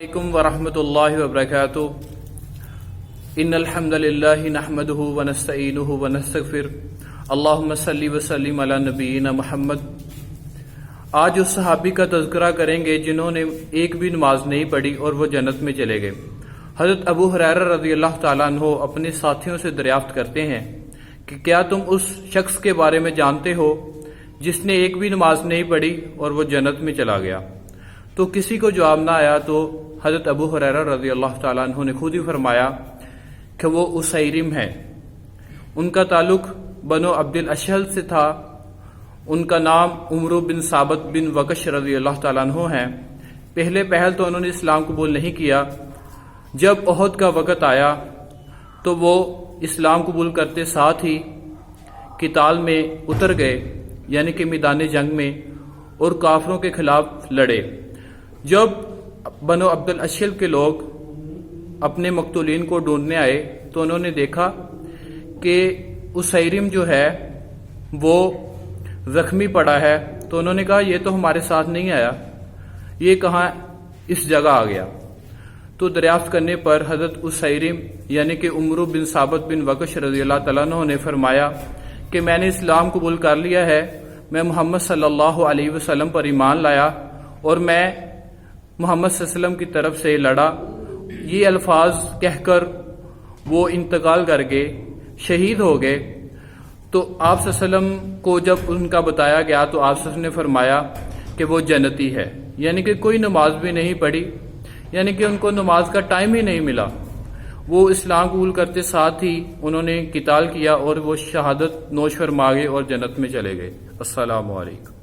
अलैकुम वरहमतुल्लाहि वबरकातुहू। इन्नल हम्दुलिल्लाहि नहमदुहु व नस्तईनुहु व नस्तगफिर। अल्लाहुम्मा सल्लि व सल्लिम अला नबीना मुहम्मद। आज उस सहाबी का तज़किरा करेंगे जिन्होंने एक भी नमाज नहीं पढ़ी और वो जन्नत में चले गए। हज़रत अबू हुरैरा रज़ियल्लाहु ताला अन्हु अपने साथियों से दरियाफ्त करते हैं कि क्या तुम उस शख्स के बारे में जानते हो जिसने एक भी नमाज नहीं पढ़ी और वो जन्नत में चला गया। तो किसी को जवाब ना आया तो हज़रत अबू हुरैरा रज़ियल्लाहु ताला अन्हु ने खुद ही फरमाया कि वो उसैरिम है। उनका ताल्लुक बनो अब्दुल अशहल से था। उनका नाम उमर बिन साबत बिन वकश रज़ियल्लाहु ताला अन्हु है। पहले पहल तो उन्होंने इस्लाम कबूल नहीं किया। जब ओहद का वक़्त आया तो वो इस्लाम कबूल करते साथ ही किताल में उतर गए, यानी कि मैदान जंग में, और काफिरों के खिलाफ लड़े। जब बनो अब्दुल अशहल के लोग अपने मकतूलीन को ढूंढने आए तो उन्होंने देखा कि उसैरिम जो है वो जख्मी पड़ा है। तो उन्होंने कहा ये तो हमारे साथ नहीं आया, ये कहाँ इस जगह आ गया। तो दरियाफ्त करने पर हजरत उसैरिम यानी कि उमर बिन साबत बिन वकश रज़ियल्लाहु ताला अन्हु ने फरमाया कि मैंने इस्लाम कबूल कर लिया है, मैं मोहम्मद सल्लल्लाहु अलैहि वसल्लम पर ईमान लाया और मैं मोहम्मद सल्लल्लाहु अलैहि वसल्लम की तरफ से लड़ा। ये अल्फाज कहकर वो इंतकाल कर गए, शहीद हो गए। तो आप सल्लल्लाहु अलैहि वसल्लम को जब उनका बताया गया तो आप सल्लल्लाहु अलैहि वसल्लम ने फरमाया कि वो जन्नती है, यानी कि कोई नमाज भी नहीं पढ़ी, यानी कि उनको नमाज का टाइम ही नहीं मिला। वो इस्लाम कबूल करते साथ ही उन्होंने किताल किया और वो शहादत नोश फरमा गए और जन्नत में चले गए। अस्सलामु अलैकुम।